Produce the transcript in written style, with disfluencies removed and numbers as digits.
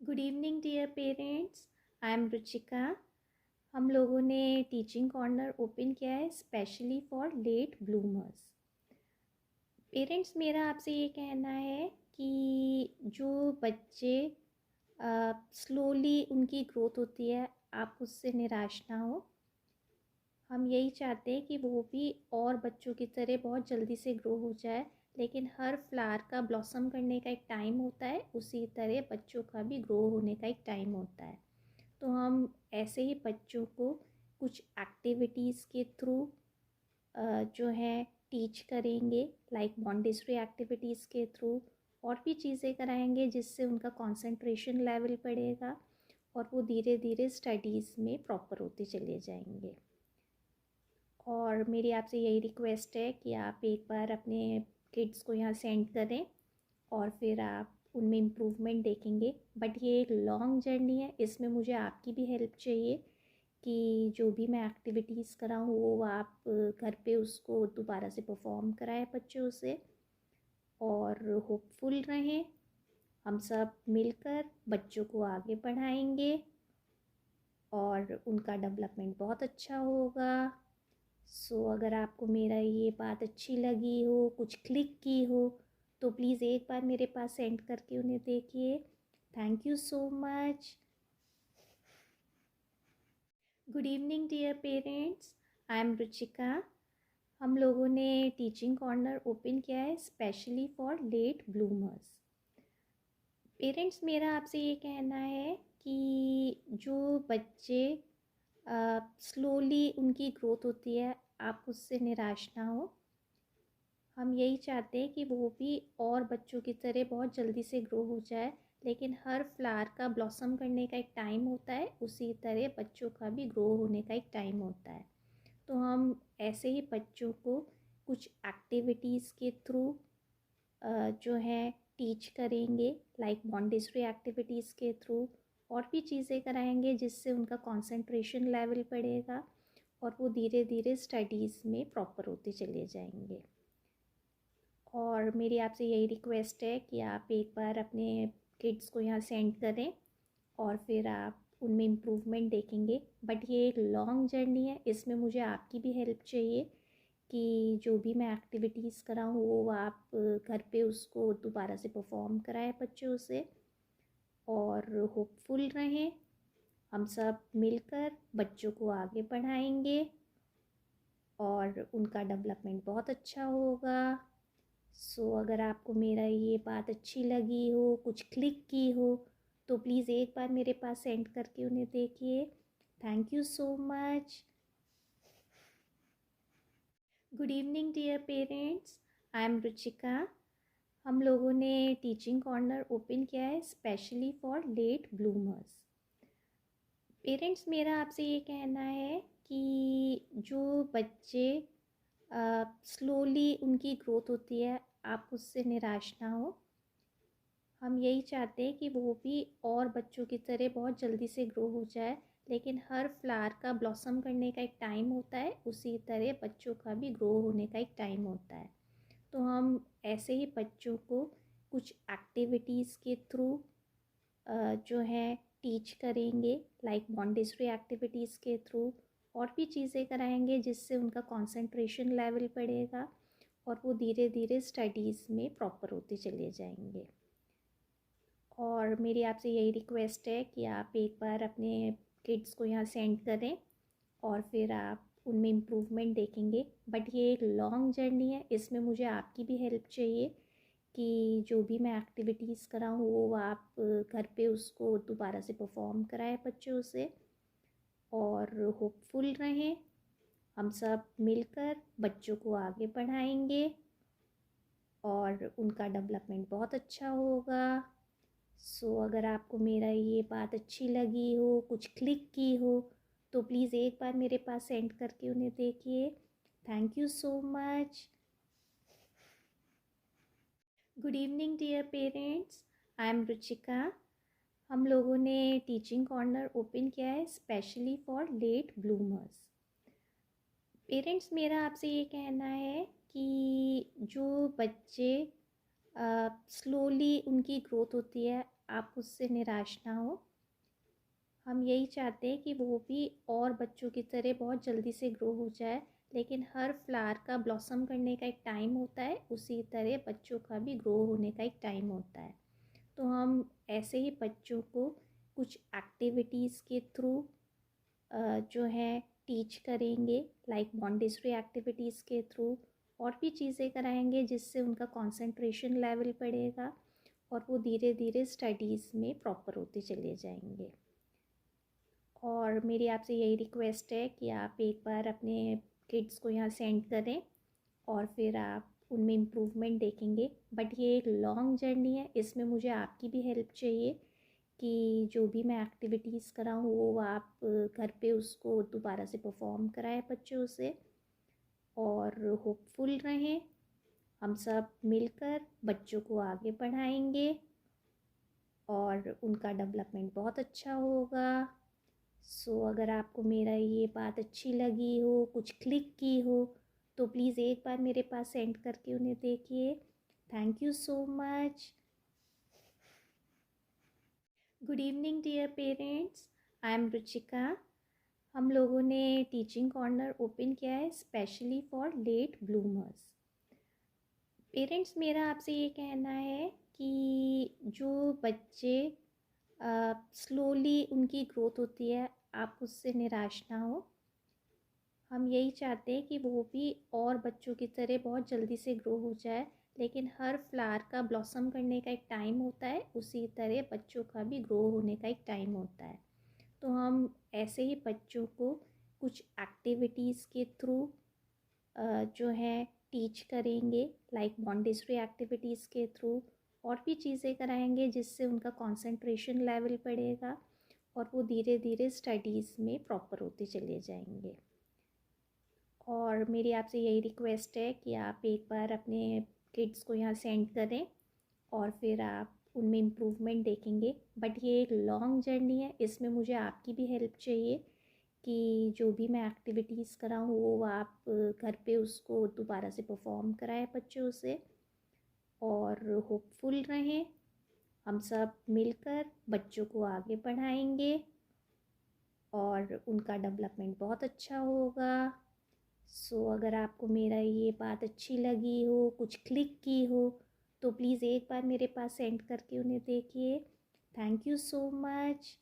Good evening dear parents. I am Ruchika. हम लोगों ने टीचिंग कॉर्नर ओपन किया है specially for late bloomers. Parents, मेरा आपसे ये कहना है कि जो बच्चे स्लोली उनकी ग्रोथ होती है, आप उससे निराश ना हो। हम यही चाहते हैं कि वो भी और बच्चों की तरह बहुत जल्दी से ग्रो हो जाए, लेकिन हर फ्लावर का ब्लॉसम करने का एक टाइम होता है, उसी तरह बच्चों का भी ग्रो होने का एक टाइम होता है। तो हम ऐसे ही बच्चों को कुछ एक्टिविटीज़ के थ्रू जो है टीच करेंगे, लाइक मॉन्टेसरी एक्टिविटीज़ के थ्रू और भी चीज़ें कराएंगे जिससे उनका कंसंट्रेशन लेवल बढ़ेगा और वो धीरे धीरे स्टडीज़ में प्रॉपर होते चले जाएंगे। और मेरी आपसे यही रिक्वेस्ट है कि आप एक बार अपने किड्स को यहाँ सेंड करें और फिर आप उनमें इम्प्रूवमेंट देखेंगे। बट ये एक लॉन्ग जर्नी है, इसमें मुझे आपकी भी हेल्प चाहिए कि जो भी मैं एक्टिविटीज़ कराऊँ वो आप घर पे उसको दोबारा से परफॉर्म कराएं बच्चों से, और होपफुल रहें। हम सब मिलकर बच्चों को आगे बढ़ाएंगे और उनका डेवलपमेंट बहुत अच्छा होगा। अगर आपको मेरा ये बात अच्छी लगी हो, कुछ क्लिक की हो, तो प्लीज़ एक बार मेरे पास सेंड करके उन्हें देखिए। Thank you so much. Good evening dear parents. I am Ruchika. हम लोगों ने टीचिंग कॉर्नर ओपन किया है specially for late bloomers. Parents, मेरा आपसे ये कहना है कि जो बच्चे स्लोली उनकी ग्रोथ होती है, आप उससे निराश ना हो। हम यही चाहते हैं कि वो भी और बच्चों की तरह बहुत जल्दी से ग्रो हो जाए, लेकिन हर फ्लावर का ब्लॉसम करने का एक टाइम होता है, उसी तरह बच्चों का भी ग्रो होने का एक टाइम होता है। तो हम ऐसे ही बच्चों को कुछ एक्टिविटीज़ के थ्रू जो है टीच करेंगे, लाइक मॉन्टेसरी एक्टिविटीज़ के थ्रू और भी चीज़ें कराएंगे जिससे उनका कंसंट्रेशन लेवल बढ़ेगा और वो धीरे धीरे स्टडीज़ में प्रॉपर होते चले जाएंगे। और मेरी आपसे यही रिक्वेस्ट है कि आप एक बार अपने किड्स को यहाँ सेंड करें और फिर आप उनमें इम्प्रूवमेंट देखेंगे। बट ये एक लॉन्ग जर्नी है, इसमें मुझे आपकी भी हेल्प चाहिए कि जो भी मैं एक्टिविटीज़ कराऊँ वो आप घर पे उसको दोबारा से परफॉर्म कराएं बच्चों से, और होपफुल रहें। हम सब मिलकर बच्चों को आगे बढ़ाएंगे और उनका डेवलपमेंट बहुत अच्छा होगा। अगर आपको मेरा ये बात अच्छी लगी हो, कुछ क्लिक की हो, तो प्लीज़ एक बार मेरे पास सेंड करके उन्हें देखिए। Thank you so much. Good evening dear parents. I am Ruchika. हम लोगों ने टीचिंग कॉर्नर ओपन किया है specially for late bloomers. Parents, मेरा आपसे ये कहना है कि जो बच्चे स्लोली उनकी ग्रोथ होती है, आप उससे निराश ना हो। हम यही चाहते हैं कि वो भी और बच्चों की तरह बहुत जल्दी से ग्रो हो जाए, लेकिन हर फ्लावर का ब्लॉसम करने का एक टाइम होता है, उसी तरह बच्चों का भी ग्रो होने का एक टाइम होता है। तो हम ऐसे ही बच्चों को कुछ एक्टिविटीज़ के थ्रू जो है टीच करेंगे, लाइक मॉन्टेसरी एक्टिविटीज़ के थ्रू और भी चीज़ें कराएंगे जिससे उनका कंसंट्रेशन लेवल बढ़ेगा और वो धीरे धीरे स्टडीज़ में प्रॉपर होते चले जाएंगे। और मेरी आपसे यही रिक्वेस्ट है कि आप एक बार अपने किड्स को यहाँ सेंड करें और फिर आप उनमें इम्प्रूवमेंट देखेंगे। बट ये एक लॉन्ग जर्नी है, इसमें मुझे आपकी भी हेल्प चाहिए कि जो भी मैं एक्टिविटीज़ कराऊँ वो आप घर पे उसको दोबारा से परफॉर्म कराएं बच्चों से, और होपफुल रहें। हम सब मिलकर बच्चों को आगे बढ़ाएंगे और उनका डेवलपमेंट बहुत अच्छा होगा। अगर आपको मेरा ये बात अच्छी लगी हो, कुछ क्लिक की हो, तो प्लीज़ एक बार मेरे पास सेंड करके उन्हें देखिए। Thank you so much. Good evening dear parents. I am Ruchika. हम लोगों ने टीचिंग कॉर्नर ओपन किया है specially for late bloomers. Parents, मेरा आपसे ये कहना है कि जो बच्चे स्लोली उनकी ग्रोथ होती है, आप उससे निराश ना हो। हम यही चाहते हैं कि वो भी और बच्चों की तरह बहुत जल्दी से ग्रो हो जाए, लेकिन हर फ्लावर का ब्लॉसम करने का एक टाइम होता है, उसी तरह बच्चों का भी ग्रो होने का एक टाइम होता है। तो हम ऐसे ही बच्चों को कुछ एक्टिविटीज़ के थ्रू जो है टीच करेंगे, लाइक मॉन्टेसरी एक्टिविटीज़ के थ्रू और भी चीज़ें कराएंगे जिससे उनका कंसंट्रेशन लेवल बढ़ेगा और वो धीरे धीरे स्टडीज़ में प्रॉपर होते चले जाएंगे। और मेरी आपसे यही रिक्वेस्ट है कि आप एक बार अपने किड्स को यहाँ सेंड करें और फिर आप उनमें इम्प्रूवमेंट देखेंगे। बट ये एक लॉन्ग जर्नी है, इसमें मुझे आपकी भी हेल्प चाहिए कि जो भी मैं एक्टिविटीज़ कराऊँ वो आप घर पे उसको दोबारा से परफॉर्म कराएं बच्चों से। और होपफुल रहें, हम सब मिलकर बच्चों को आगे बढ़ाएंगे और उनका डेवलपमेंट बहुत अच्छा होगा। अगर आपको मेरा ये बात अच्छी लगी हो, कुछ क्लिक की हो, तो प्लीज़ एक बार मेरे पास सेंड करके उन्हें देखिए। Thank you so much. Good evening dear parents, I am Ruchika. हम लोगों ने टीचिंग कॉर्नर ओपन किया है specially for late bloomers. Parents, मेरा आपसे ये कहना है कि जो बच्चे स्लोली उनकी ग्रोथ होती है, आप उससे निराश ना हो। हम यही चाहते हैं कि वो भी और बच्चों की तरह बहुत जल्दी से ग्रो हो जाए, लेकिन हर फ्लावर का ब्लॉसम करने का एक टाइम होता है, उसी तरह बच्चों का भी ग्रो होने का एक टाइम होता है। तो हम ऐसे ही बच्चों को कुछ एक्टिविटीज़ के थ्रू जो है टीच करेंगे, लाइक मॉन्टेसरी एक्टिविटीज़ के थ्रू और भी चीज़ें कराएंगे जिससे उनका कंसंट्रेशन लेवल बढ़ेगा और वो धीरे धीरे स्टडीज़ में प्रॉपर होते चले जाएंगे। और मेरी आपसे यही रिक्वेस्ट है कि आप एक बार अपने किड्स को यहाँ सेंड करें और फिर आप उनमें इम्प्रूवमेंट देखेंगे। बट ये एक लॉन्ग जर्नी है, इसमें मुझे आपकी भी हेल्प चाहिए कि जो भी मैं एक्टिविटीज़ कराऊँ वो आप घर पे उसको दोबारा से परफॉर्म कराएं बच्चों से। और होपफुल रहें, हम सब मिलकर बच्चों को आगे बढ़ाएंगे और उनका डेवलपमेंट बहुत अच्छा होगा। अगर आपको मेरा ये बात अच्छी लगी हो, कुछ क्लिक की हो, तो प्लीज़ एक बार मेरे पास सेंड करके उन्हें देखिए। Thank you so much.